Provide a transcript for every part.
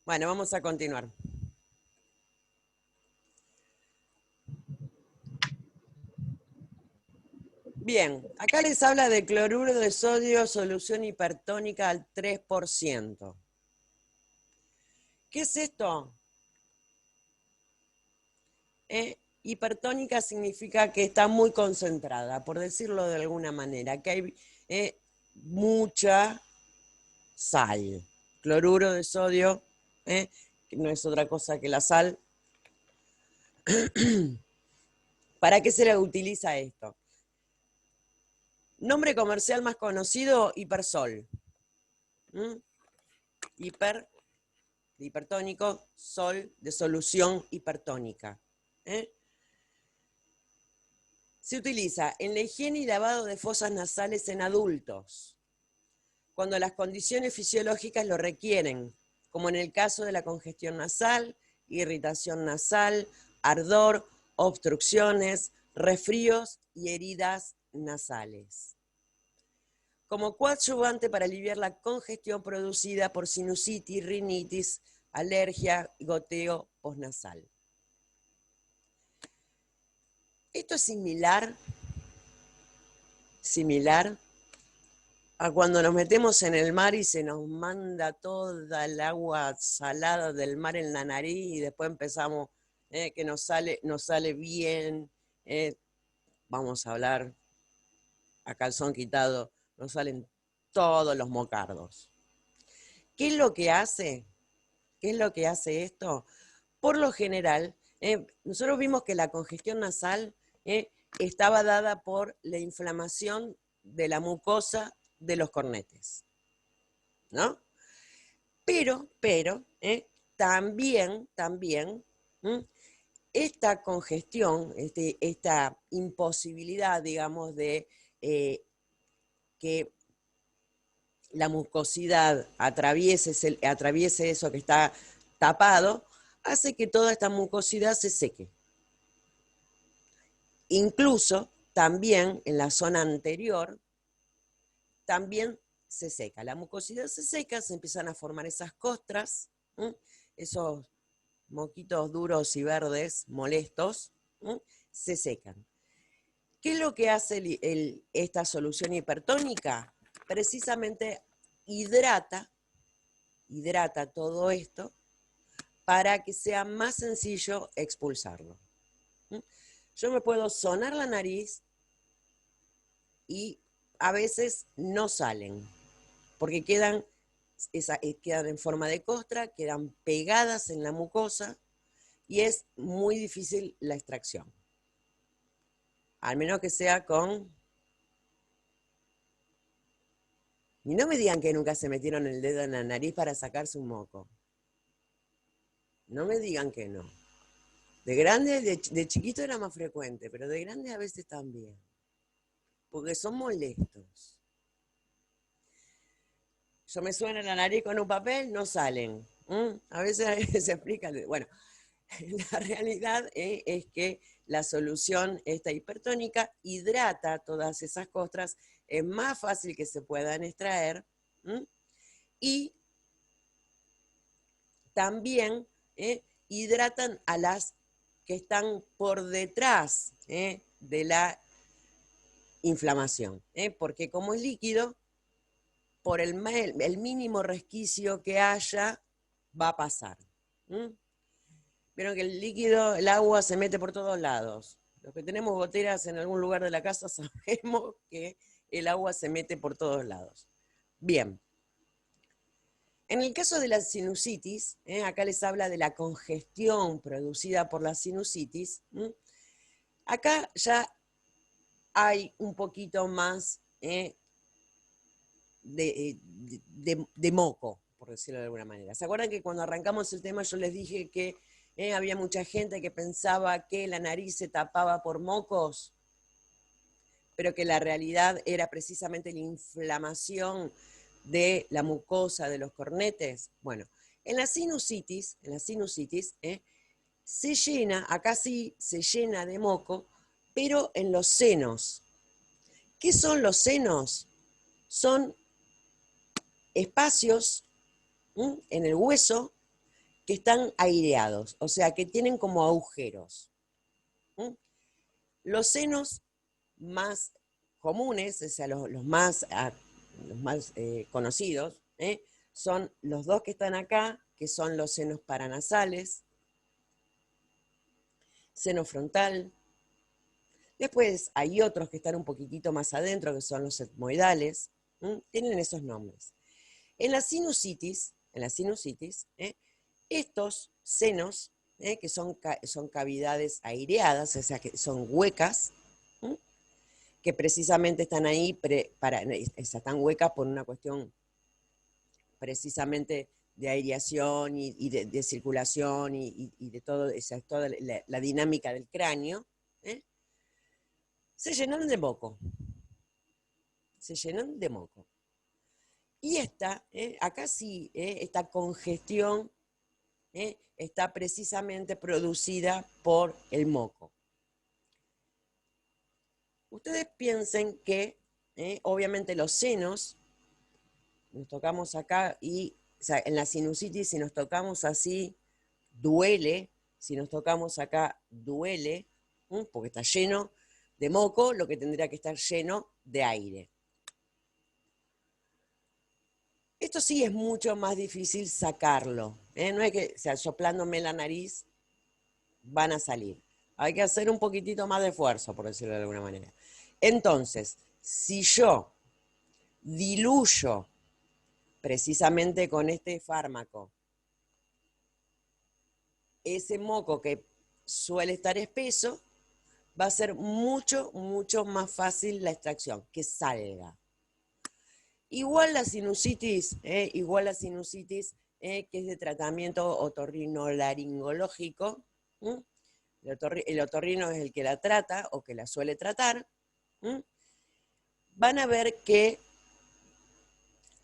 Bueno, vamos a continuar. Bien, acá les habla de cloruro de sodio, solución hipertónica al 3%. ¿Qué es esto? Hipertónica significa que está muy concentrada, por decirlo de alguna manera, que hay mucha sal. Cloruro de sodio, que no es otra cosa que la sal. ¿Para qué se le utiliza esto? Nombre comercial más conocido, Hipersol. De hipertónico, sol de solución hipertónica. Se utiliza en la higiene y lavado de fosas nasales en adultos, cuando las condiciones fisiológicas lo requieren, como en el caso de la congestión nasal, irritación nasal, ardor, obstrucciones, resfríos y heridas nasales. Como coadyuvante para aliviar la congestión producida por sinusitis, rinitis, alergia y goteo postnasal. Esto es similar a cuando nos metemos en el mar y se nos manda toda el agua salada del mar en la nariz y después empezamos, que nos sale bien, vamos a hablar a calzón quitado, nos salen todos los mocardos. ¿Qué es lo que hace? ¿Qué es lo que hace esto? Por lo general, nosotros vimos que la congestión nasal estaba dada por la inflamación de la mucosa de los cornetes, ¿no? Pero, también, esta congestión, esta imposibilidad, digamos, de que la mucosidad atraviese eso que está tapado, hace que toda esta mucosidad se seque. Incluso también en la zona anterior, también se seca. La mucosidad se seca, se empiezan a formar esas costras, esos moquitos duros y verdes molestos, se secan. ¿Qué es lo que hace esta solución hipertónica? Precisamente hidrata todo esto para que sea más sencillo expulsarlo. Yo me puedo sonar la nariz y a veces no salen, porque quedan en forma de costra, quedan pegadas en la mucosa y es muy difícil la extracción. Al menos que sea con... Y no me digan que nunca se metieron el dedo en la nariz para sacarse un moco. No me digan que no. De grande, de chiquito era más frecuente, pero de grande a veces también. Porque son molestos. Yo me suena la nariz con un papel, no salen. A veces se explica. Bueno, la realidad es que la solución, esta hipertónica, hidrata todas esas costras, es más fácil que se puedan extraer y también hidratan a las que están por detrás de la inflamación, porque como es líquido, por el mínimo resquicio que haya, va a pasar. Vieron que el líquido, el agua se mete por todos lados. Los que tenemos goteras en algún lugar de la casa sabemos que el agua se mete por todos lados. Bien. En el caso de la sinusitis, acá les habla de la congestión producida por la sinusitis. Acá ya hay un poquito más de moco, por decirlo de alguna manera. ¿Se acuerdan que cuando arrancamos el tema yo les dije que había mucha gente que pensaba que la nariz se tapaba por mocos, pero que la realidad era precisamente la inflamación de la mucosa de los cornetes? Bueno, en la sinusitis se llena, acá sí se llena de moco, pero en los senos. ¿Qué son los senos? Son espacios en el hueso que están aireados, o sea, que tienen como agujeros. Los senos más comunes, o sea, los más conocidos, son los dos que están acá, que son los senos paranasales, seno frontal. Después hay otros que están un poquitito más adentro, que son los etmoidales. Tienen esos nombres. En la sinusitis, estos senos, que son cavidades aireadas, o sea, que son huecas, que precisamente están ahí, están huecas por una cuestión precisamente de aireación y de circulación y de todo, toda la dinámica del cráneo, se llenan de moco. Se llenan de moco. Y acá sí, esta congestión está precisamente producida por el moco. Ustedes piensen que, obviamente, los senos, nos tocamos acá y, o sea, en la sinusitis, si nos tocamos así, duele. Si nos tocamos acá, duele, porque está lleno de moco, lo que tendría que estar lleno de aire. Esto sí es mucho más difícil sacarlo. No es que, o sea, soplándome la nariz van a salir. Hay que hacer un poquitito más de esfuerzo, por decirlo de alguna manera. Entonces, si yo diluyo precisamente con este fármaco ese moco que suele estar espeso, va a ser mucho, mucho más fácil la extracción, que salga. Igual la sinusitis, que es de tratamiento otorrinolaringológico, el otorrino es el que la trata o que la suele tratar, van a ver que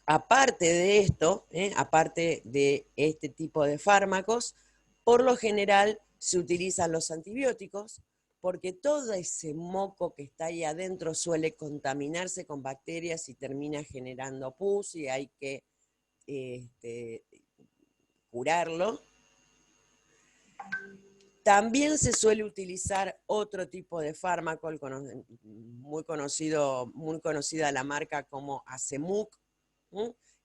aparte de esto, aparte de este tipo de fármacos, por lo general se utilizan los antibióticos, porque todo ese moco que está ahí adentro suele contaminarse con bacterias y termina generando pus y hay que curarlo. También se suele utilizar otro tipo de fármaco, muy conocida la marca como Acemuc,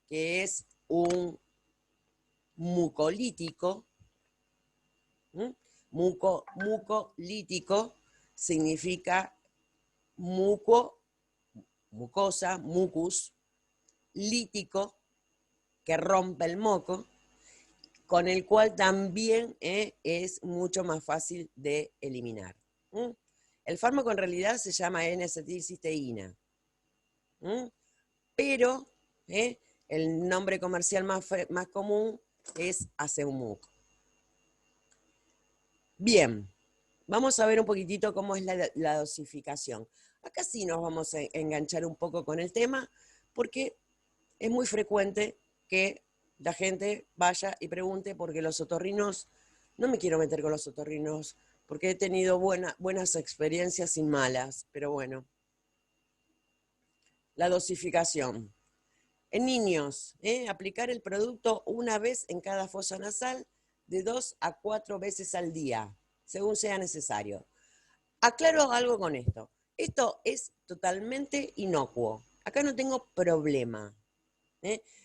que es un mucolítico. Mucolítico significa mucosa, mucus, lítico, que rompe el moco, con el cual también es mucho más fácil de eliminar. El fármaco en realidad se llama N-acetilcisteína, pero el nombre comercial más común es Acemuc. Bien, vamos a ver un poquitito cómo es la dosificación. Acá sí nos vamos a enganchar un poco con el tema, porque es muy frecuente que la gente vaya y pregunte, porque los otorrinos, no me quiero meter con los otorrinos, porque he tenido buenas experiencias y malas, pero bueno. La dosificación. En niños, aplicar el producto una vez en cada fosa nasal, de 2 a 4 veces al día, según sea necesario. Aclaro algo con esto. Esto es totalmente inocuo. Acá no tengo problema.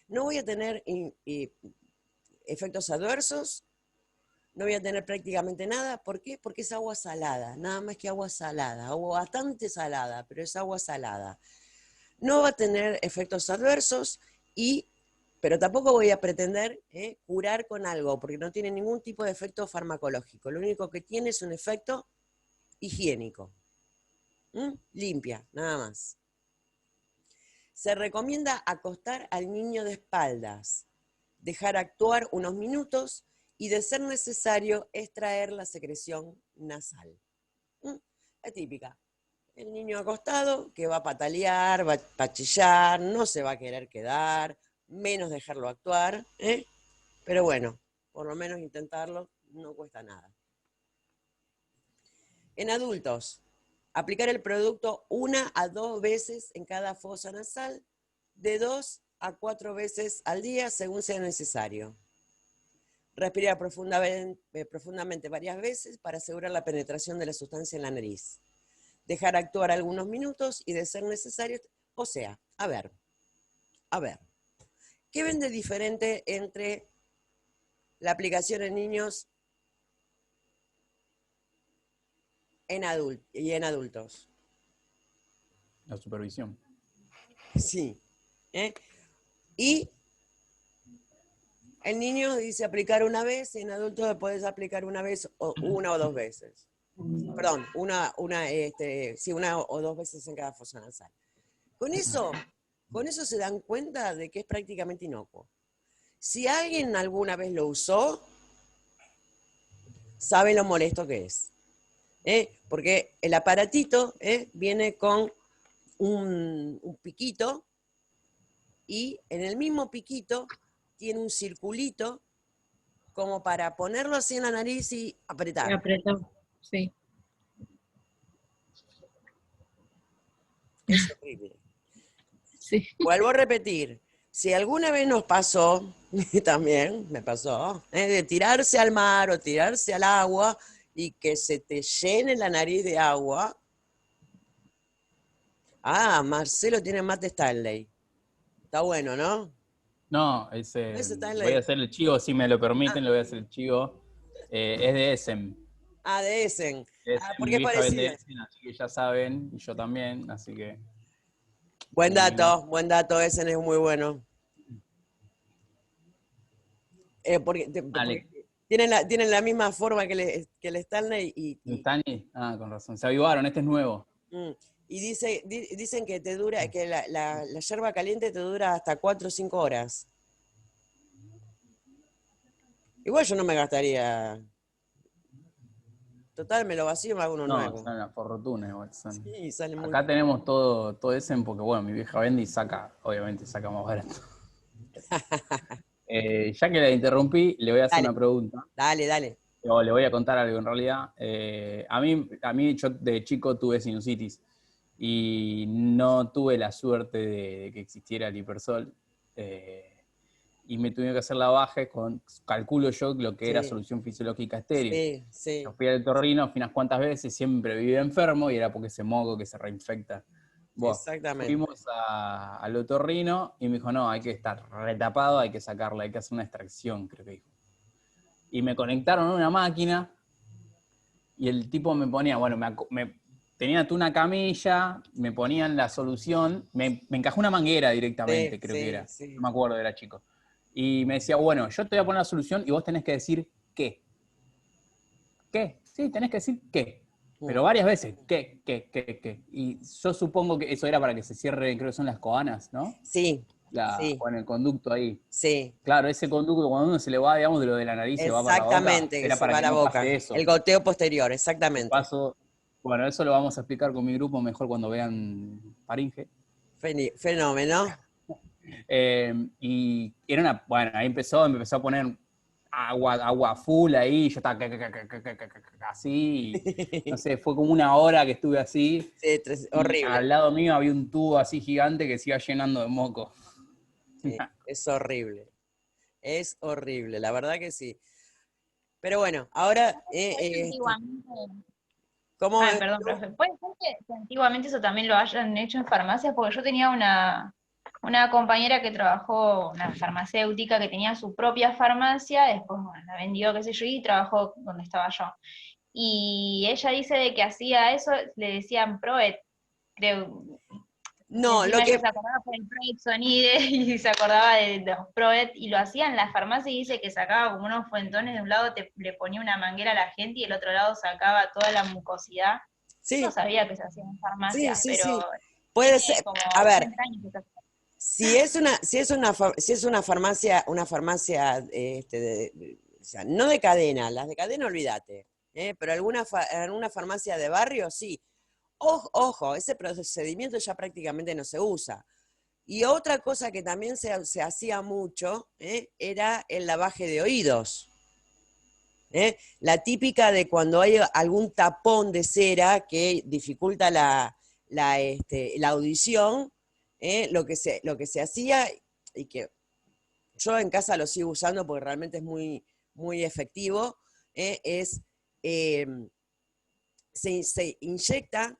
No voy a tener efectos adversos, no voy a tener prácticamente nada. ¿Por qué? Porque es agua salada, nada más que agua salada, agua bastante salada, pero es agua salada. No va a tener efectos adversos, pero tampoco voy a pretender curar con algo, porque no tiene ningún tipo de efecto farmacológico. Lo único que tiene es un efecto higiénico. Limpia, nada más. Se recomienda acostar al niño de espaldas, dejar actuar unos minutos y, de ser necesario, extraer la secreción nasal. La típica. El niño acostado que va a patalear, va a chillar, no se va a querer quedar, menos dejarlo actuar, pero bueno, por lo menos intentarlo no cuesta nada. En adultos, aplicar el producto 1 a 2 veces en cada fosa nasal, de 2 a 4 veces al día según sea necesario. Respirar profundamente varias veces para asegurar la penetración de la sustancia en la nariz. Dejar actuar algunos minutos y de ser necesario, o sea, a ver, ¿qué ven de diferente entre la aplicación en niños y en adultos? La supervisión. Sí. Y el niño dice aplicar una vez, y en adultos puedes aplicar una vez o una o dos veces. Perdón, una o dos veces en cada fosa nasal. Con eso se dan cuenta de que es prácticamente inocuo. Si alguien alguna vez lo usó, sabe lo molesto que es. Porque el aparatito viene con un piquito y en el mismo piquito tiene un circulito como para ponerlo así en la nariz y apretar. Y apretó, sí. Es horrible. Sí. Vuelvo a repetir, si alguna vez nos pasó, y también me pasó, de tirarse al mar o tirarse al agua y que se te llene la nariz de agua. Ah, Marcelo tiene mate Stanley. Está bueno, ¿no? No, Ese voy a Stanley. hacer el chivo, si me lo permiten, le voy a hacer el chivo. Es de Essen. Ah, de Essen. Ah, porque Mi es vieja vende parecido. Essen, así que ya saben, y yo también, así que... Buen divino. dato, Essen es muy bueno. Porque Dale, tienen la misma forma que el Stanley Tani, con razón. Se avivaron, este es nuevo. y dicen que te dura, que la yerba caliente te dura hasta 4 o 5 horas. Igual yo no me gastaría. Total, me lo vacío y me hago uno No, nuevo. son las fortunas igual. Sí, sale muy. Acá tenemos todo Essen porque, bueno, mi vieja vende y saca, obviamente saca más barato. Ya que la interrumpí, le voy a hacer Dale, una pregunta. dale. O le voy a contar algo en realidad. A mí yo de chico tuve sinusitis y no tuve la suerte de que existiera el hipersol. Y me tuvieron que hacer la baja calculo yo, lo que era Sí, solución fisiológica estéril. sí. Yo fui al otorrino, fui unas cuantas veces, siempre viví enfermo y era porque ese moco que se reinfecta. Bueno, Exactamente. fuimos al otorrino y me dijo, no, hay que estar retapado, hay que sacarla, hay que hacer una extracción, creo que dijo. Y me conectaron a una máquina y el tipo me ponía, bueno, tenía tú una camilla, me ponían la solución, me encajó una manguera directamente, creo que era, Sí. no me acuerdo, era chico. Y me decía, bueno, yo te voy a poner la solución y vos tenés que decir qué. ¿Qué? Sí, tenés que decir qué. Pero varias veces, ¿qué? Y yo supongo que eso era para que se cierre, creo que son las coanas, ¿no? Sí, Con el conducto ahí. sí. Claro, ese conducto cuando uno se le va, digamos, de lo de la nariz se va para la boca, Exactamente, que era se para va a que la no boca. pase El eso. goteo posterior, De exactamente. paso, bueno, eso lo vamos a explicar con mi grupo mejor cuando vean Faringe. Fenómeno. Y era bueno, ahí me empezó a poner agua full ahí, yo estaba así, y, no sé, fue como una hora que estuve así, Sí, y horrible. al lado mío había un tubo así gigante que se iba llenando de moco. Sí, es horrible. Es horrible, la verdad que sí. Pero bueno, ahora, Antiguamente. ¿cómo Ay, es? perdón, profe. ¿Puede ser que antiguamente eso también lo hayan hecho en farmacias? Porque yo tenía una compañera que trabajó, una farmacéutica que tenía su propia farmacia, después, bueno, la vendió, qué sé yo, y trabajó donde estaba yo. Y ella dice de que hacía eso, le decían Proet, creo, y No, lo encima ella que, se acordaba por el Proet Sonide y se acordaba de los Proet, y lo hacía en la farmacia y dice que sacaba como unos fuentones, de un lado le ponía una manguera a la gente y del otro lado sacaba toda la mucosidad. No sí, sabía que se hacía en farmacias, pero sí. Puede tiene ser, como a ver, 30 años que se hace. si es una farmacia, o sea, no de cadena, las de cadena olvídate, pero alguna farmacia de barrio, sí. Ojo, ese procedimiento ya prácticamente no se usa. Y otra cosa que también se hacía mucho era el lavaje de oídos. La típica de cuando hay algún tapón de cera que dificulta la audición, lo que se hacía, y que yo en casa lo sigo usando porque realmente es muy, muy efectivo, se inyecta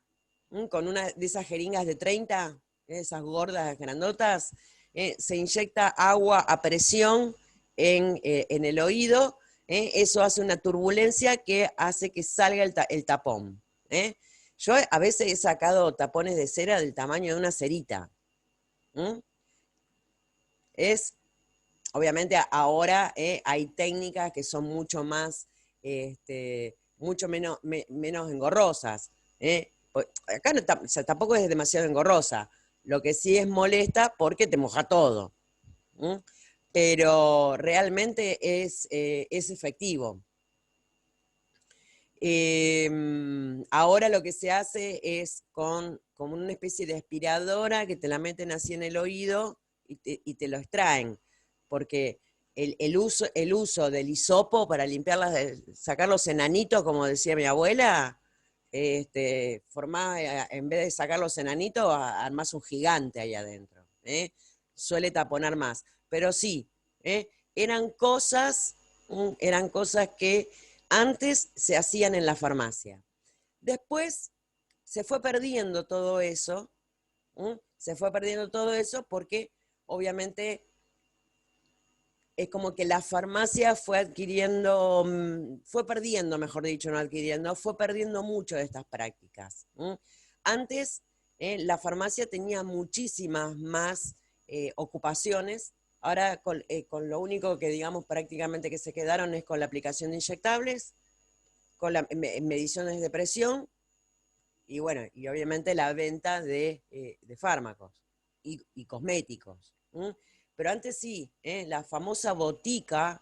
con una de esas jeringas de 30, esas gordas, grandotas, se inyecta agua a presión en el oído, eso hace una turbulencia que hace que salga el tapón. Yo a veces he sacado tapones de cera del tamaño de una cerita. Obviamente ahora hay técnicas que son mucho más, mucho menos engorrosas. Acá o sea, tampoco es demasiado engorrosa. Lo que sí es molesta porque te moja todo. Pero realmente es efectivo. Ahora lo que se hace es como una especie de aspiradora que te la meten así en el oído y te lo extraen, porque el uso del hisopo para limpiarlas, sacar los enanitos, como decía mi abuela, en vez de sacar los enanitos, armás un gigante ahí adentro. Suele taponar más. Pero sí, eran cosas que antes se hacían en la farmacia. Después se fue perdiendo todo eso, porque obviamente es como que la farmacia fue perdiendo, fue perdiendo mucho de estas prácticas. Antes la farmacia tenía muchísimas más ocupaciones. Ahora con lo único que digamos prácticamente que se quedaron es con la aplicación de inyectables, con las mediciones de presión y bueno, y obviamente la venta de fármacos y cosméticos. Pero antes sí, la famosa botica,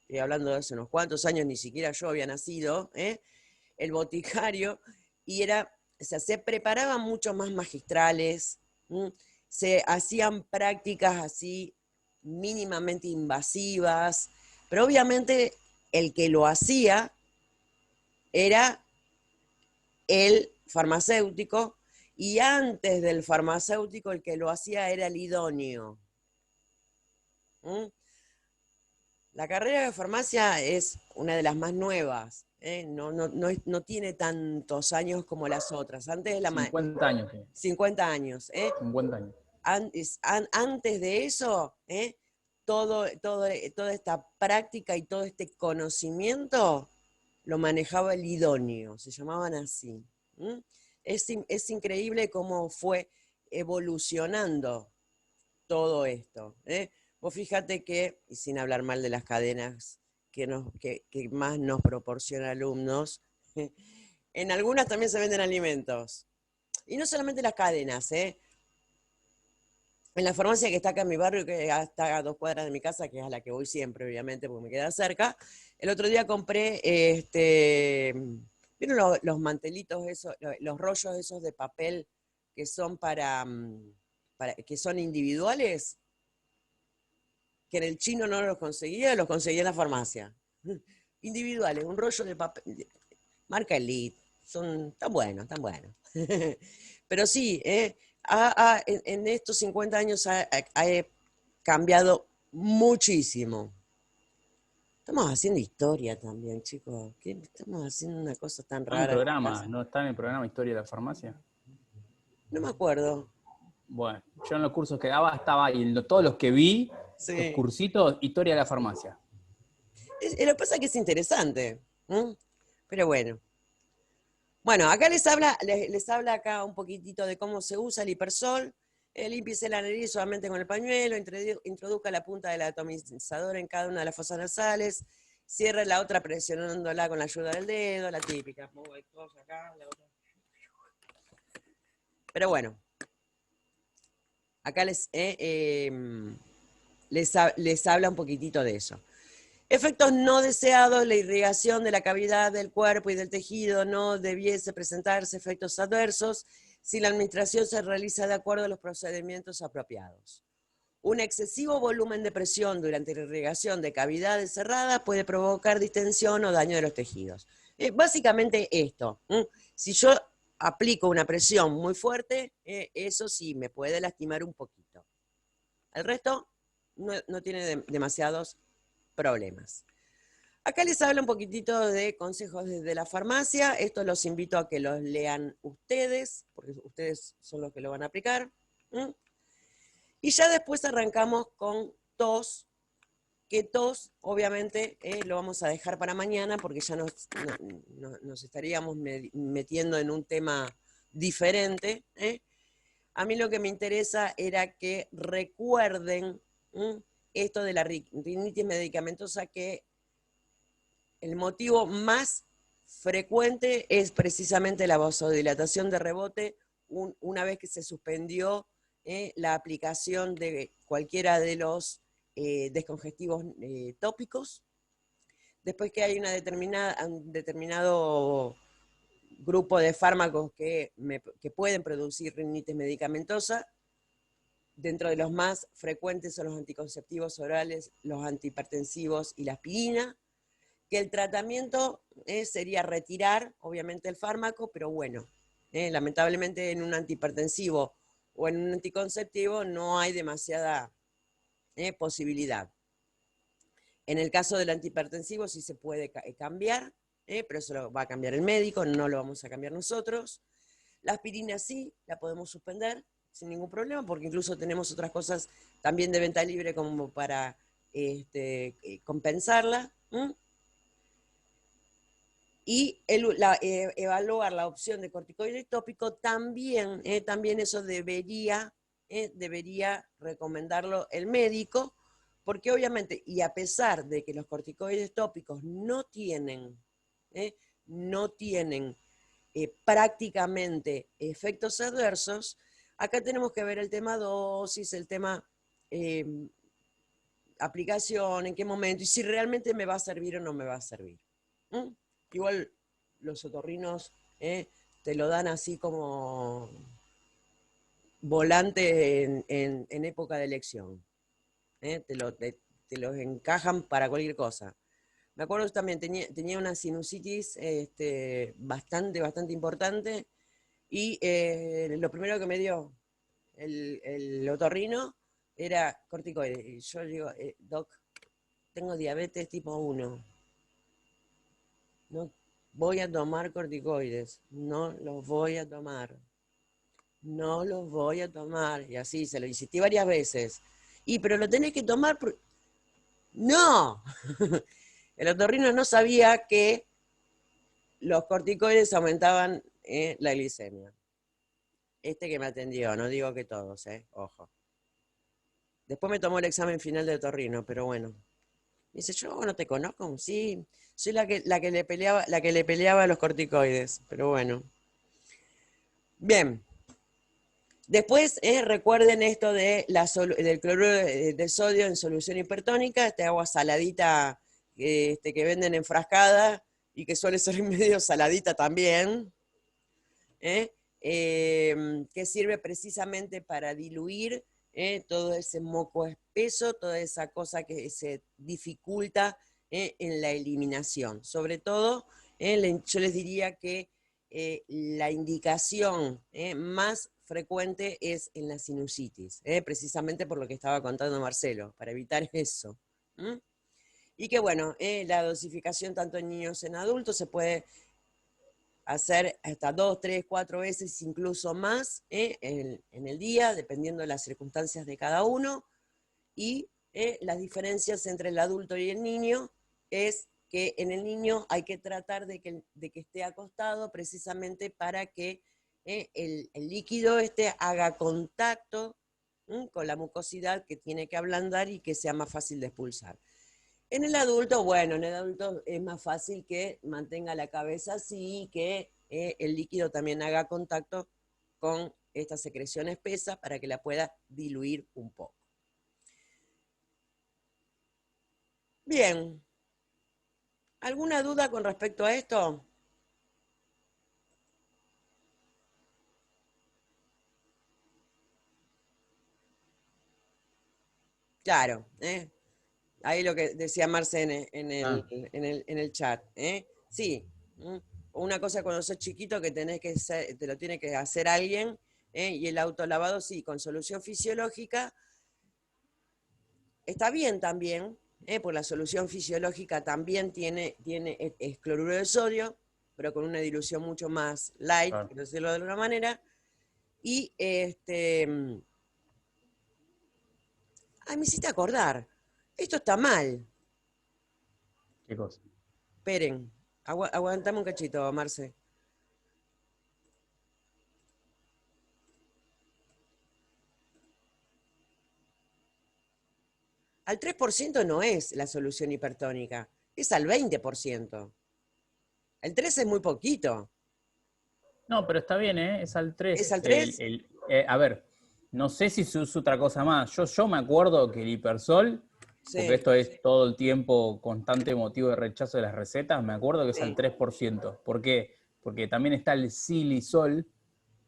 estoy hablando de hace unos cuantos años, ni siquiera yo había nacido, el boticario, y se preparaban mucho más magistrales, se hacían prácticas así mínimamente invasivas, pero obviamente el que lo hacía era el farmacéutico, y antes del farmacéutico el que lo hacía era el idóneo. La carrera de farmacia es una de las más nuevas, no tiene tantos años como las otras. Antes 50 años. 50 años. 50 años. Antes de eso, toda esta práctica y todo este conocimiento lo manejaba el idóneo, se llamaban así. Es increíble cómo fue evolucionando todo esto. Vos fíjate que, y sin hablar mal de las cadenas que más nos proporciona alumnos, en algunas también se venden alimentos. Y no solamente las cadenas, en la farmacia que está acá en mi barrio, que está a 2 cuadras de mi casa, que es a la que voy siempre, obviamente, porque me queda cerca, el otro día compré, ¿vieron los mantelitos esos, los rollos esos de papel que son que son individuales? Que en el chino no los conseguía en la farmacia. Individuales, un rollo de papel, marca Elite, son tan buenos. Pero sí, en estos 50 años ha cambiado muchísimo. Estamos haciendo historia también, chicos. Estamos haciendo una cosa tan rara. ¿No está en el programa Historia de la Farmacia? No me acuerdo. Bueno, yo en los cursos que daba estaba ahí, todos los que vi, Sí. los cursitos, Historia de la Farmacia. Lo que pasa es que es interesante. Pero bueno. Bueno, acá les habla acá un poquitito de cómo se usa el hipersol. Límpiese la nariz solamente con el pañuelo, introduzca la punta del atomizador en cada una de las fosas nasales, cierre la otra presionándola con la ayuda del dedo, la típica. Acá, la otra. Pero bueno, acá les habla un poquitito de eso. Efectos no deseados: la irrigación de la cavidad del cuerpo y del tejido no debiese presentarse efectos adversos si la administración se realiza de acuerdo a los procedimientos apropiados. Un excesivo volumen de presión durante la irrigación de cavidades cerradas puede provocar distensión o daño de los tejidos. Básicamente esto. Si yo aplico una presión muy fuerte, eso sí me puede lastimar un poquito. El resto no tiene demasiados problemas. Acá les hablo un poquitito de consejos desde la farmacia. Esto los invito a que los lean ustedes, porque ustedes son los que lo van a aplicar. Y ya después arrancamos con tos, que tos, obviamente, lo vamos a dejar para mañana, porque ya nos estaríamos metiendo en un tema diferente. A mí lo que me interesa era que recuerden esto de la rinitis medicamentosa, que el motivo más frecuente es precisamente la vasodilatación de rebote una vez que se suspendió la aplicación de cualquiera de los descongestivos tópicos. Después que hay un determinado grupo de fármacos que pueden producir rinitis medicamentosa. Dentro de los más frecuentes son los anticonceptivos orales, los antihipertensivos y la aspirina. Que el tratamiento sería retirar, obviamente, el fármaco, pero bueno, lamentablemente en un antihipertensivo o en un anticonceptivo no hay demasiada posibilidad. En el caso del antihipertensivo sí se puede cambiar, pero eso lo va a cambiar el médico, no lo vamos a cambiar nosotros. La aspirina sí, la podemos suspender sin ningún problema, porque incluso tenemos otras cosas también de venta libre como para compensarla. Y evaluar la opción de corticoide tópico también eso debería recomendarlo el médico, porque obviamente, y a pesar de que los corticoides tópicos no tienen prácticamente efectos adversos, acá tenemos que ver el tema dosis, el tema aplicación, en qué momento, y si realmente me va a servir o no me va a servir. Igual los otorrinos te lo dan así como volante en época de elección. Te los encajan para cualquier cosa. Me acuerdo que también tenía una sinusitis bastante importante, y lo primero que me dio el otorrino era corticoide. Y yo digo, doc, tengo diabetes tipo 1. No voy a tomar corticoides, no los voy a tomar. No los voy a tomar. Y así, se lo insistí varias veces. Pero lo tenés que tomar. ¡No! El otorrino no sabía que los corticoides aumentaban la glicemia. Este que me atendió, no digo que todos, ojo. Después me tomó el examen final de otorrino, pero bueno. Dice, yo no te conozco, sí, soy la que le peleaba a los corticoides, pero bueno. Bien. Después, recuerden esto del cloruro de sodio en solución hipertónica, esta agua saladita que venden enfrascada y que suele ser medio saladita también, que sirve precisamente para diluir todo ese moco espeso, toda esa cosa que se dificulta en la eliminación. Sobre todo, yo les diría que la indicación más frecuente es en la sinusitis, precisamente por lo que estaba contando Marcelo, para evitar eso. Y que bueno, la dosificación tanto en niños como en adultos se puede hacer hasta 2, 3, 4 veces, incluso más, en el día, dependiendo de las circunstancias de cada uno. Y las diferencias entre el adulto y el niño es que en el niño hay que tratar de que esté acostado precisamente para que el líquido haga contacto con la mucosidad que tiene que ablandar y que sea más fácil de expulsar. En el adulto, bueno, en el adulto es más fácil que mantenga la cabeza así, que el líquido también haga contacto con esta secreción espesa para que la pueda diluir un poco. Bien. ¿Alguna duda con respecto a esto? Claro, ahí lo que decía Marce en el chat. Sí, una cosa cuando sos chiquito que te lo tiene que hacer alguien, y el autolavado sí, con solución fisiológica, está bien también, Porque la solución fisiológica también es cloruro de sodio, pero con una dilución mucho más light, Claro. por decirlo de alguna manera. Y me hiciste acordar. Esto está mal. ¿Qué cosa? Esperen. Aguantame un cachito, Marce. Al 3% no es la solución hipertónica, es al 20%. El 3 es muy poquito. No, pero está bien, ¿eh? Es al 3. ¿Es al 3? A ver, no sé si se usa otra cosa más. Yo me acuerdo que el hipersol, porque Sí, esto es todo el tiempo constante motivo de rechazo de las recetas, me acuerdo que es al sí. 3%. ¿Por qué? Porque también está el silisol,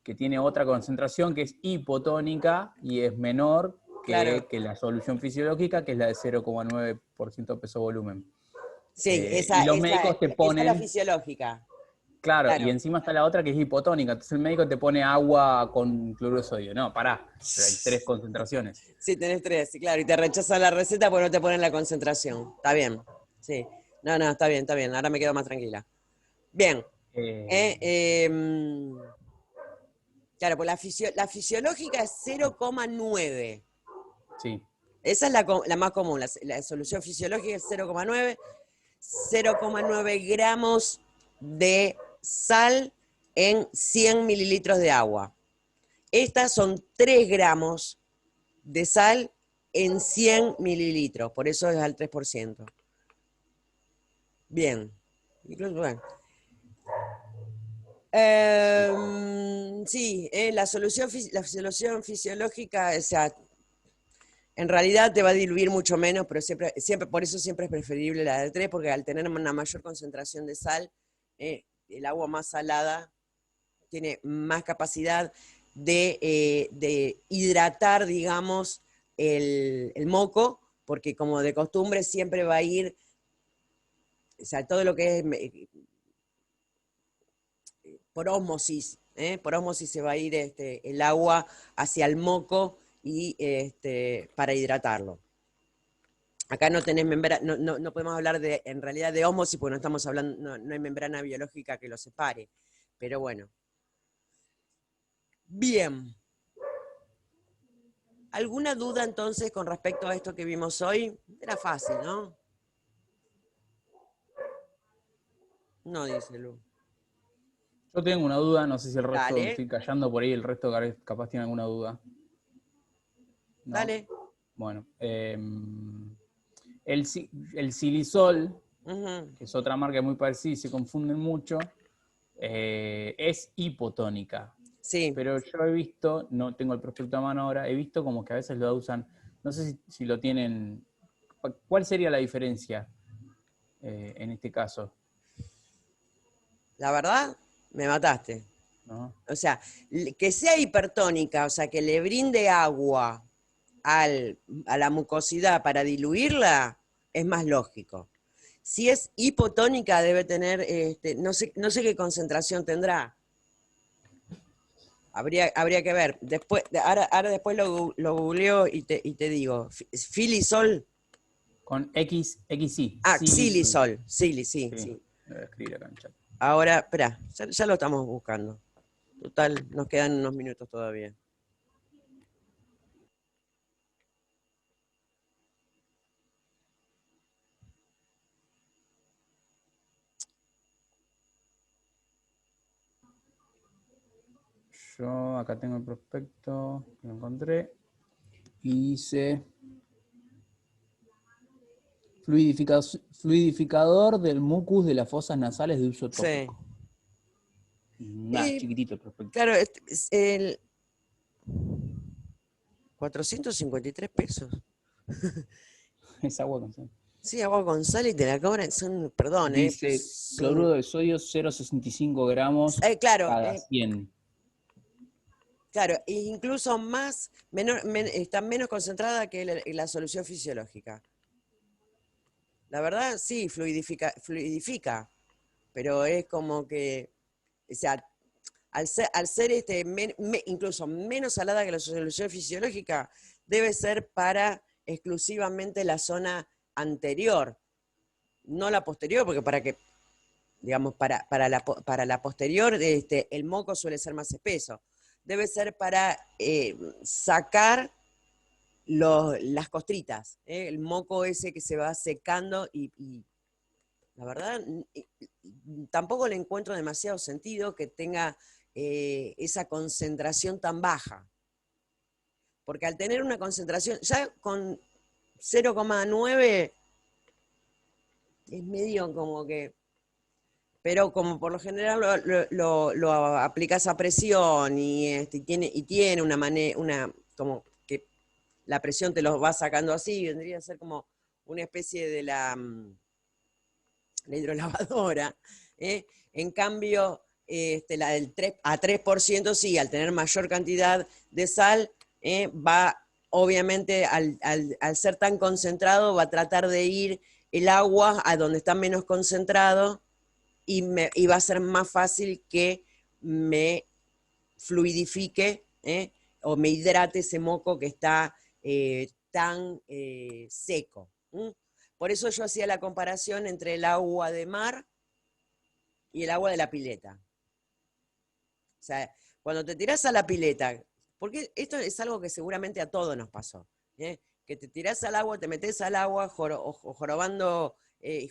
que tiene otra concentración que es hipotónica y es menor Claro. que la solución fisiológica, que es la de 0,9% peso-volumen. Sí, Y los esa médicos te es la ponen, fisiológica. claro, y Claro. encima está la otra que es hipotónica, entonces el médico te pone agua con cloruro de sodio. No, pará, pero hay 3 concentraciones. Sí, tenés 3, sí, claro. Y te rechazan la receta porque no te ponen la concentración. Está bien. Sí. No, está bien, está bien. Ahora me quedo más tranquila. Bien. Eh, Claro, pues la fisiológica es 0,9. sí, Esa es la más común. La solución fisiológica es 0,9. 0,9 gramos de sal en 100 mililitros de agua. Estas son 3 gramos de sal en 100 mililitros, por eso es al 3%. Bien. Incluso, bueno. Sí, la solución fisiológica, o sea, en realidad te va a diluir mucho menos, pero por eso siempre es preferible la de 3, porque al tener una mayor concentración de sal, el agua más salada tiene más capacidad de hidratar, digamos, el moco, porque como de costumbre siempre va a ir, o sea, todo lo que es por ósmosis, por ósmosis se va a ir el agua hacia el moco y para hidratarlo. Acá no tenés membrana, no podemos hablar en realidad de ósmosis, porque no estamos hablando, no hay membrana biológica que lo separe. Pero bueno. Bien. ¿Alguna duda entonces con respecto a esto que vimos hoy? Era fácil, ¿no? No, dice Lu. yo tengo una duda, no sé si el resto, me Dale, estoy callando por ahí, el resto capaz tiene alguna duda. ¿No? dale. Bueno, el silisol, Ujú. que es otra marca muy parecida y se confunden mucho, es hipotónica. Sí, Pero yo he visto, no tengo el prospecto a mano ahora, he visto como que a veces lo usan, no sé si lo tienen, ¿cuál sería la diferencia en este caso? la verdad, me mataste. ¿No? O sea, que sea hipertónica, o sea, que le brinde agua a la mucosidad para diluirla, es más lógico. Si es hipotónica, debe tener, no sé qué concentración tendrá. Habría que ver. Ahora después lo googleo y te digo. Filisol. Con XI, silisol. Xilisol. Sí, Sí, sí. lo voy a escribir acá en el chat. Ahora, espera, ya lo estamos buscando. Total, nos quedan unos minutos todavía. Yo acá tengo el prospecto, lo encontré, y dice fluidificador del mucus de las fosas nasales de uso Sí. tópico. Nada, Y, chiquitito el prospecto. claro, es el 453 pesos. Es agua con sal. Sí, agua con sal y te la cobran, perdón, Dice cloruro de sodio 0,65 gramos claro, cada 100. claro, e incluso está menos concentrada que la solución fisiológica. La verdad, sí, fluidifica, pero es como que, o sea, al ser incluso menos salada que la solución fisiológica, debe ser para exclusivamente la zona anterior, no la posterior, porque para que, digamos, para la posterior, el moco suele ser más espeso. Debe ser para sacar las costritas, el moco ese que se va secando y la verdad, tampoco le encuentro demasiado sentido que tenga esa concentración tan baja. Porque al tener una concentración, ya con 0,9 es medio como que, pero como por lo general lo aplicas a presión y tiene una manera, como que la presión te lo va sacando así, vendría a ser como una especie de la hidrolavadora. En cambio, la del 3% sí, al tener mayor cantidad de sal, va, obviamente, al ser tan concentrado, va a tratar de ir el agua a donde está menos concentrado y va a ser más fácil que me fluidifique o me hidrate ese moco que está tan seco. Por eso yo hacía la comparación entre el agua de mar y el agua de la pileta. O sea, cuando te tirás a la pileta, porque esto es algo que seguramente a todos nos pasó, que te tirás al agua, te metés al agua jorobando,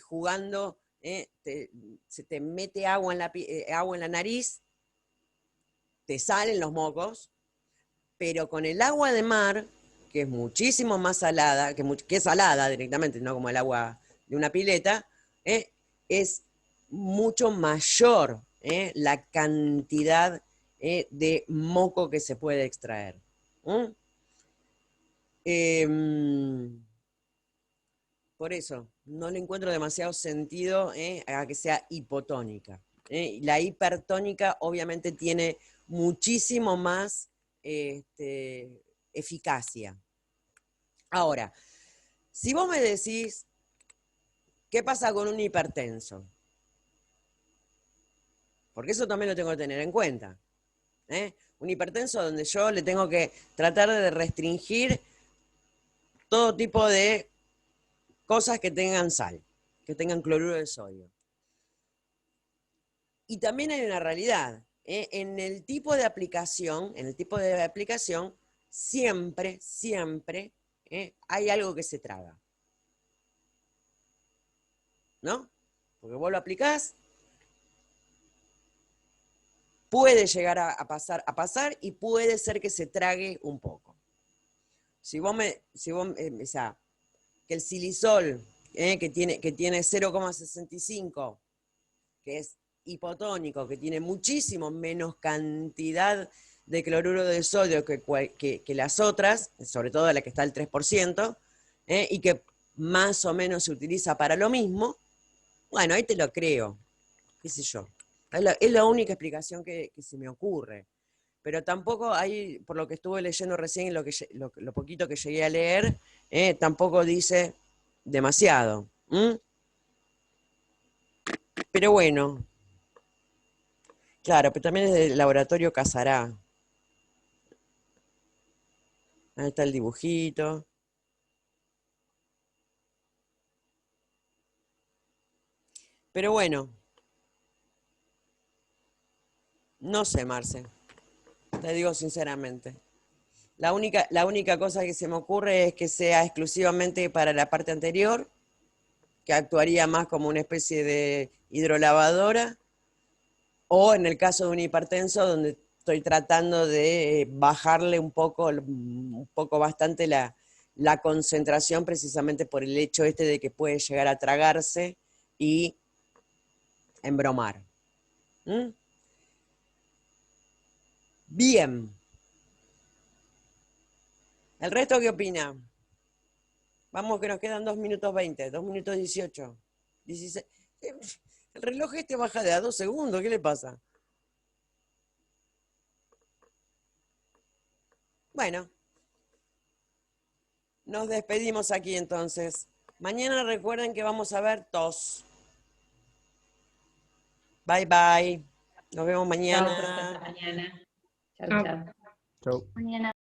jugando, se te mete agua en la nariz, te salen los mocos, pero con el agua de mar, que es muchísimo más salada, que es salada directamente, no como el agua de una pileta, es mucho mayor la cantidad de moco que se puede extraer. Por eso, no le encuentro demasiado sentido a que sea hipotónica. La hipertónica obviamente tiene muchísimo más eficacia. Ahora, si vos me decís, ¿qué pasa con un hipertenso? Porque eso también lo tengo que tener en cuenta. Un hipertenso donde yo le tengo que tratar de restringir todo tipo de cosas que tengan sal, que tengan cloruro de sodio. Y también hay una realidad. En el tipo de aplicación, siempre hay algo que se traga. ¿No? Porque vos lo aplicás, puede llegar a pasar y puede ser que se trague un poco. O sea, que el silisol, que tiene 0,65, que es hipotónico, que tiene muchísimo menos cantidad de cloruro de sodio que las otras, sobre todo la que está al 3%, y que más o menos se utiliza para lo mismo, bueno, ahí te lo creo, qué sé yo. Es la única explicación que se me ocurre. Pero tampoco hay, por lo que estuve leyendo recién, lo poquito que llegué a leer, tampoco dice demasiado. Pero bueno, claro, pero también es del laboratorio Casará. Ahí está el dibujito. Pero bueno, no sé, Marce. Te digo sinceramente. La única cosa que se me ocurre es que sea exclusivamente para la parte anterior, que actuaría más como una especie de hidrolavadora, o en el caso de un hipertenso, donde estoy tratando de bajarle un poco bastante la concentración, precisamente por el hecho de que puede llegar a tragarse y embromar. Bien. ¿El resto qué opina? Vamos, que nos quedan 2 minutos 20, 2 minutos 18, 16. El reloj baja de a 2 segundos, ¿qué le pasa? Bueno, nos despedimos aquí entonces. Mañana recuerden que vamos a ver tos. Bye bye. Nos vemos mañana. Chao, profe, hasta mañana. Chao, Chao. chao. Chau. Mañana.